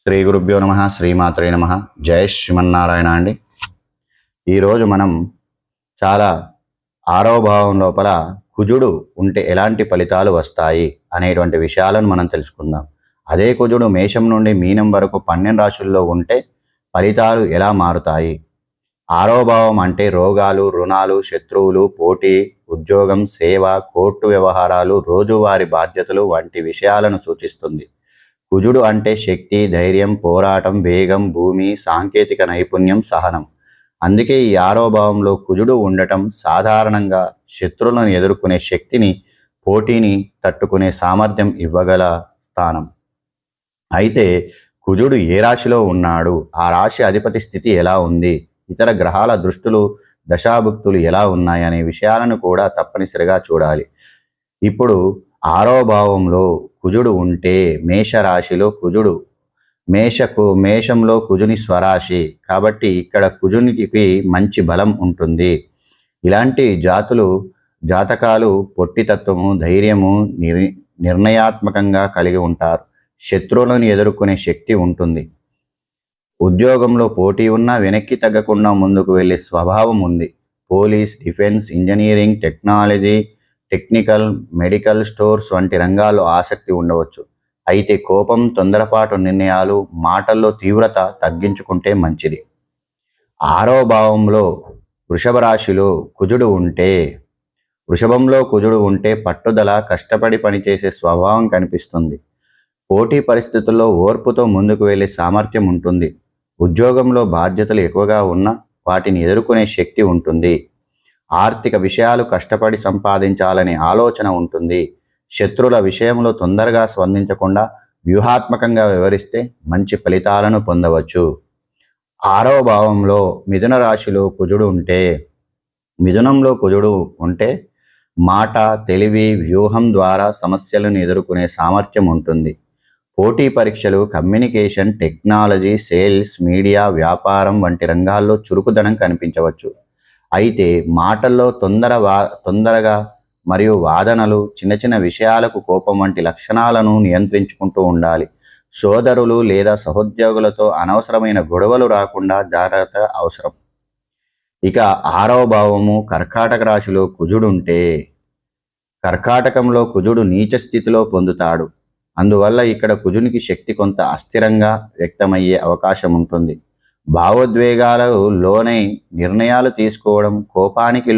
శ్రీ గురుభ్యో నమ శ్రీమాత్రే నమ. జై శ్రీమన్నారాయణ అండి. ఈరోజు మనం చాలా ఆరవ భావం లోపల కుజుడు ఉంటే ఎలాంటి ఫలితాలు వస్తాయి అనేటువంటి విషయాలను మనం తెలుసుకుందాం. అదే కుజుడు మేషం నుండి మీనం వరకు 12 రాశుల్లో ఉంటే ఫలితాలు ఎలా మారుతాయి? ఆరవ భావం అంటే రోగాలు, రుణాలు, శత్రువులు, పోటీ, ఉద్యోగం, సేవ, కోర్టు వ్యవహారాలు, రోజువారీ బాధ్యతలు వంటి విషయాలను సూచిస్తుంది. కుజుడు అంటే శక్తి, ధైర్యం, పోరాటం, వేగం, భూమి, సాంకేతిక నైపుణ్యం, సహనం. అందుకే ఈ ఆరో భావంలో కుజుడు ఉండటం సాధారణంగా శత్రువులను ఎదుర్కొనే శక్తిని, పోటీని తట్టుకునే సామర్థ్యం ఇవ్వగల స్థానం. అయితే కుజుడు ఏ రాశిలో ఉన్నాడు, ఆ రాశి అధిపతి స్థితి ఎలా ఉంది, ఇతర గ్రహాల దృష్టులు, దశాభుక్తులు ఎలా ఉన్నాయి అనే విషయాలను కూడా తప్పనిసరిగా చూడాలి. ఇప్పుడు ఆరో భావంలో కుజుడు ఉంటే మేషరాశిలో కుజుడు మేషంలో కుజుని స్వరాశి కాబట్టి ఇక్కడ కుజునికి మంచి బలం ఉంటుంది. ఇలాంటి జాతకాలు పొట్టితత్వము, ధైర్యము, నిర్ణయాత్మకంగా కలిగి ఉంటారు. శత్రువులను ఎదుర్కొనే శక్తి ఉంటుంది. ఉద్యోగంలో పోటీ ఉన్నా వెనక్కి తగ్గకుండా ముందుకు వెళ్ళే స్వభావం ఉంది. Police, defence, engineering, technical, medical stores వంటి రంగాల్లో ఆసక్తి ఉండవచ్చు. అయితే కోపం, తొందరపాటు నిర్ణయాలు, మాటల్లో తీవ్రత తగ్గించుకుంటే మంచిది. ఆరో భావంలో వృషభ రాశిలో వృషభంలో కుజుడు ఉంటే పట్టుదల, కష్టపడి పనిచేసే స్వభావం కనిపిస్తుంది. పోటీ పరిస్థితుల్లో ఓర్పుతో ముందుకు వెళ్ళే సామర్థ్యం ఉంటుంది. ఉద్యోగంలో బాధ్యతలు ఎక్కువగా ఉన్నా వాటిని ఎదుర్కొనే శక్తి ఉంటుంది. ఆర్థిక విషయాలు కష్టపడి సంపాదించాలనే ఆలోచన ఉంటుంది. శత్రువుల విషయంలో తొందరగా స్పందించకుండా వ్యూహాత్మకంగా వ్యవహరిస్తే మంచి ఫలితాలను పొందవచ్చు. ఆరవ భావంలో మిథున రాశిలో మిథునంలో కుజుడు ఉంటే మాట, తెలివి, వ్యూహం ద్వారా సమస్యలను ఎదుర్కొనే సామర్థ్యం ఉంటుంది. పోటీ పరీక్షలు, కమ్యూనికేషన్, టెక్నాలజీ, సేల్స్, మీడియా, వ్యాపారం వంటి రంగాల్లో చురుకుదనం కనిపించవచ్చు. అయితే మాటల్లో తొందరగా మరియు వాదనలు, చిన్న చిన్న విషయాలకు కోపం వంటి లక్షణాలను నియంత్రించుకుంటూ ఉండాలి. సోదరులు లేదా సహోద్యోగులతో అనవసరమైన గొడవలు రాకుండా జాగ్రత్త అవసరం. ఇక ఆరవ భావము కర్కాటక రాశిలో కుజుడుంటే కర్కాటకంలో కుజుడు నీచ స్థితిలో పొందుతాడు. అందువల్ల ఇక్కడ కుజునికి శక్తి కొంత అస్థిరంగా వ్యక్తమయ్యే అవకాశం ఉంటుంది. భావోద్వేగాలకు లోనై నిర్ణయాలు తీసుకోవడం, కోపాన్ని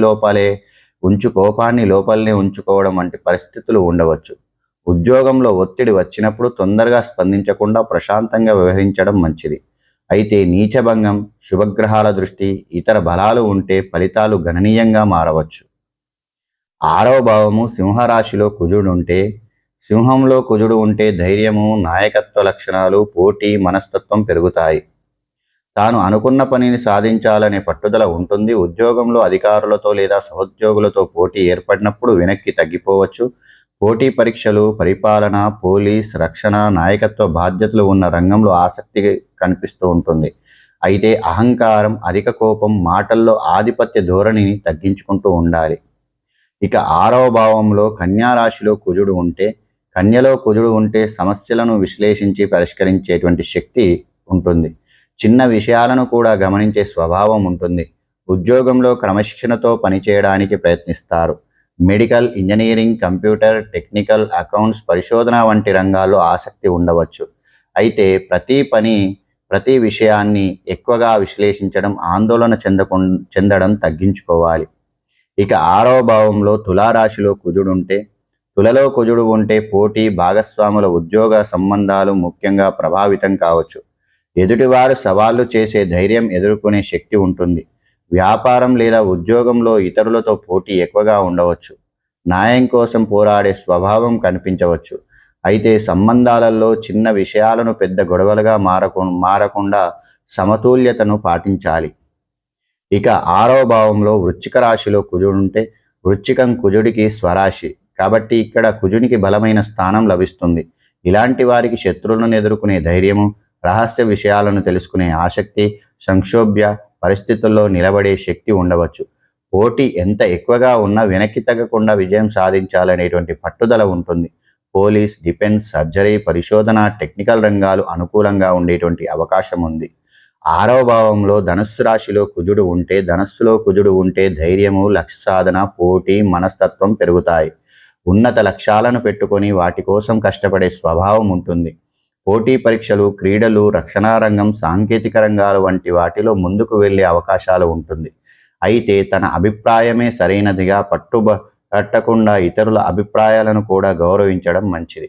లోపలనే ఉంచుకోవడం వంటి పరిస్థితులు ఉండవచ్చు. ఉద్యోగంలో ఒత్తిడి వచ్చినప్పుడు తొందరగా స్పందించకుండా ప్రశాంతంగా వ్యవహరించడం మంచిది. అయితే నీచభంగం, శుభగ్రహాల దృష్టి, ఇతర బలాలు ఉంటే ఫలితాలు గణనీయంగా మారవచ్చు. ఆరవ భావము సింహరాశిలో సింహంలో కుజుడు ఉంటే ధైర్యము, నాయకత్వ లక్షణాలు, పోటీ మనస్తత్వం పెరుగుతాయి. తాను అనుకున్న పనిని సాధించాలనే పట్టుదల ఉంటుంది. ఉద్యోగంలో అధికారులతో లేదా సహోద్యోగులతో పోటీ ఏర్పడినప్పుడు వెనక్కి తగ్గిపోవచ్చు. పోటీ పరీక్షలు, పరిపాలన, పోలీస్, రక్షణ, నాయకత్వ బాధ్యతలు ఉన్న రంగంలో ఆసక్తి కనిపిస్తూ ఉంటుంది. అయితే అహంకారం, అధిక కోపం, మాటల్లో ఆధిపత్య ధోరణిని తగ్గించుకుంటూ ఉండాలి. ఇక ఆరవ భావంలో కన్యా రాశిలో కన్యలో కుజుడు ఉంటే సమస్యలను విశ్లేషించి పరిష్కరించేటువంటి శక్తి ఉంటుంది. చిన్న విషయాలను కూడా గమనించే స్వభావం ఉంటుంది. ఉద్యోగంలో క్రమశిక్షణతో పనిచేయడానికి ప్రయత్నిస్తారు. Medical, engineering, computer, technical, accounts, పరిశోధన వంటి రంగాల్లో ఆసక్తి ఉండవచ్చు. అయితే ప్రతి విషయాన్ని ఎక్కువగా విశ్లేషించడం, ఆందోళన చెందడం తగ్గించుకోవాలి. ఇక ఆరవ భావంలో తులారాశిలో తులలో కుజుడు ఉంటే పోటీ, భాగస్వాముల ఉద్యోగ సంబంధాలు ముఖ్యంగా ప్రభావితం కావచ్చు. ఎదుటివారు సవాళ్లు చేసే ధైర్యం, ఎదుర్కొనే శక్తి ఉంటుంది. వ్యాపారం లేదా ఉద్యోగంలో ఇతరులతో పోటీ ఎక్కువగా ఉండవచ్చు. న్యాయం కోసం పోరాడే స్వభావం కనిపించవచ్చు. అయితే సంబంధాలలో చిన్న విషయాలను పెద్ద గొడవలుగా మారకుండా సమతుల్యతను పాటించాలి. ఇక ఆరవ భావంలో వృశ్చిక రాశిలో కుజుడుంటే వృశ్చికం కుజుడికి స్వరాశి కాబట్టి ఇక్కడ కుజునికి బలమైన స్థానం లభిస్తుంది. ఇలాంటి వారికి శత్రువులను ఎదుర్కొనే ధైర్యము, రహస్య విషయాలను తెలుసుకునే ఆసక్తి, సంక్షోభ్య పరిస్థితుల్లో నిలబడే శక్తి ఉండవచ్చు. పోటీ ఎంత ఎక్కువగా ఉన్నా వెనక్కి తగ్గకుండా విజయం సాధించాలనేటువంటి పట్టుదల ఉంటుంది. పోలీస్, డిఫెన్స్, సర్జరీ, పరిశోధన, టెక్నికల్ రంగాలు అనుకూలంగా ఉండేటువంటి అవకాశం ఉంది. 6వ భావంలో ధనస్సు రాశిలో కుజుడు ఉంటే, ధనస్సులో కుజుడు ఉంటే ధైర్యము, లక్ష్య సాధన, పోటీ, మనస్తత్వం పెరుగుతాయి. ఉన్నత లక్ష్యాలను పెట్టుకొని వాటి కోసం కష్టపడే స్వభావం ఉంటుంది. పోటీ పరీక్షలు, క్రీడలు, రక్షణ రంగం, సాంకేతిక రంగాలు వంటి వాటిలో ముందుకు వెళ్ళే అవకాశాలు ఉంటుంది. అయితే తన అభిప్రాయమే సరైనదిగా పట్టకుండా ఇతరుల అభిప్రాయాలను కూడా గౌరవించడం మంచిది.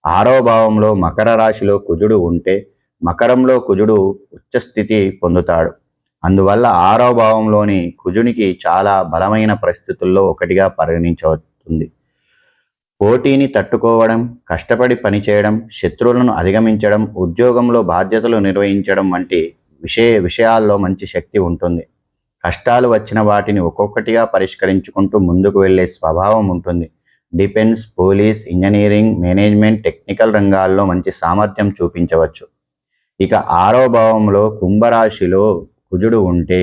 6వ భావంలో మకర రాశిలో కుజుడు ఉంటే, మకరంలో కుజుడు ఉచ్చస్థితి పొందుతాడు. అందువల్ల 6వ భావంలోని కుజునికి చాలా బలమైన పరిస్థితుల్లో ఒకటిగా పరిగణించబడుతుంది. పోటీని తట్టుకోవడం, కష్టపడి పనిచేయడం, శత్రువులను అధిగమించడం, ఉద్యోగంలో బాధ్యతలు నిర్వహించడం వంటి విషయాల్లో మంచి శక్తి ఉంటుంది. కష్టాలు వచ్చిన వాటిని ఒక్కొక్కటిగా పరిష్కరించుకుంటూ ముందుకు వెళ్ళే స్వభావం ఉంటుంది. Defence, police, engineering, management, technical రంగాల్లో మంచి సామర్థ్యం చూపించవచ్చు. ఇక 6వ భావంలో కుంభరాశిలో కుజుడు ఉంటే,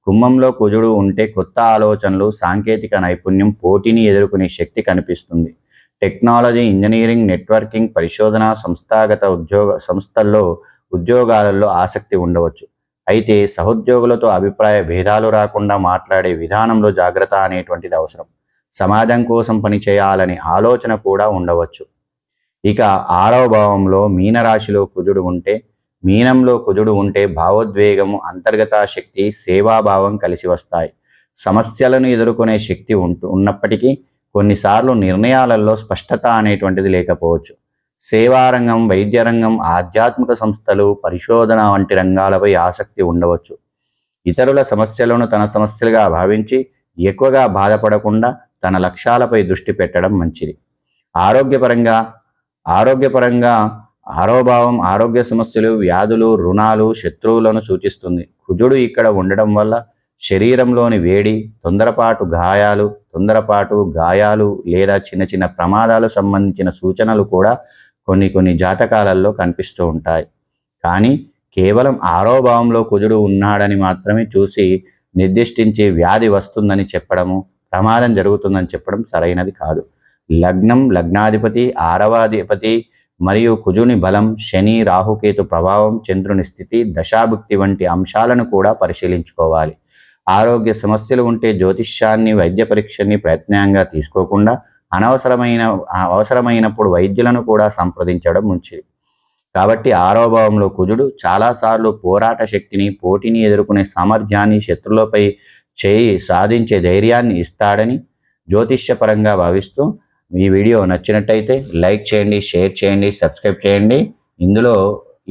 కుంభంలో కుజుడు ఉంటే కొత్త ఆలోచనలు, సాంకేతిక నైపుణ్యం, పోటీని ఎదుర్కొనే శక్తి కనిపిస్తుంది. టెక్నాలజీ, ఇంజనీరింగ్, నెట్వర్కింగ్, పరిశోధన, సంస్థాగత సంస్థల్లో ఉద్యోగాలలో ఆసక్తి ఉండవచ్చు. అయితే సహోద్యోగులతో అభిప్రాయ భేదాలు రాకుండా మాట్లాడే విధానంలో జాగ్రత్త అనేటువంటిది అవసరం. సమాజం కోసం పనిచేయాలనే ఆలోచన కూడా ఉండవచ్చు. ఇక 6వ భావంలో మీనరాశిలో కుజుడు ఉంటే, మీనంలో కుజుడు ఉంటే భావోద్వేగము, అంతర్గత శక్తి, సేవాభావం కలిసి వస్తాయి. సమస్యలను ఎదుర్కొనే శక్తి ఉన్నప్పటికీ కొన్నిసార్లు నిర్ణయాలలో స్పష్టత అనేటువంటిది లేకపోవచ్చు. సేవారంగం, వైద్యరంగం, ఆధ్యాత్మిక సంస్థలు, పరిశోధన వంటి రంగాలపై ఆసక్తి ఉండవచ్చు. ఇతరుల సమస్యలను తన సమస్యలుగా భావించి ఎక్కువగా బాధపడకుండా తన లక్ష్యాలపై దృష్టి పెట్టడం మంచిది. ఆరోగ్యపరంగా 6వ భావం ఆరోగ్య సమస్యలు, వ్యాధులు, రుణాలు, శత్రువులను సూచిస్తుంది. కుజుడు ఇక్కడ ఉండడం వల్ల శరీరంలోని వేడి, తొందరపాటు గాయాలు లేదా చిన్న చిన్న ప్రమాదాలు సంబంధించిన సూచనలు కూడా కొన్ని జాతకాలలో కనిపిస్తూ ఉంటాయి. కానీ కేవలం 6వ భావంలో కుజుడు ఉన్నాడని మాత్రమే చూసి నిర్దిష్టించి వ్యాధి వస్తుందని చెప్పడము, ప్రమాదం జరుగుతుందని చెప్పడం సరైనది కాదు. లగ్నం, లగ్నాధిపతి, 6వ అధిపతి మరియు కుజుని బలం, శని, రాహుకేతు ప్రభావం, చంద్రుని స్థితి, దశాభుక్తి వంటి అంశాలను కూడా పరిశీలించుకోవాలి. ఆరోగ్య సమస్యలు ఉంటే జ్యోతిష్యాన్ని, వైద్య పరీక్షని ప్రయత్నంగా తీసుకోకుండా అవసరమైనప్పుడు వైద్యులను కూడా సంప్రదించడం మంచిది. కాబట్టి 6వ భావంలో కుజుడు చాలాసార్లు పోరాట శక్తిని, పోటీని ఎదుర్కొనే సామర్థ్యాన్ని, శత్రువులపై సాధించే ధైర్యాన్ని ఇస్తాడని జ్యోతిష్యపరంగా భావిస్తూ, ఈ వీడియో నచ్చినట్టయితే లైక్ చేయండి, షేర్ చేయండి, సబ్స్క్రైబ్ చేయండి. ఇందులో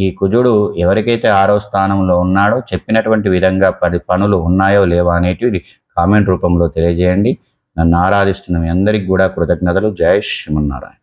ఈ కుజుడు ఎవరికైతే 6వ స్థానంలో ఉన్నాడో చెప్పినటువంటి విధంగా 10 పనులు ఉన్నాయో లేవో అనేటివి కామెంట్ రూపంలో తెలియజేయండి. నన్ను ఆరాధిస్తున్న మీ అందరికీ కూడా కృతజ్ఞతలు. జై శ్రీమన్నారాయణ.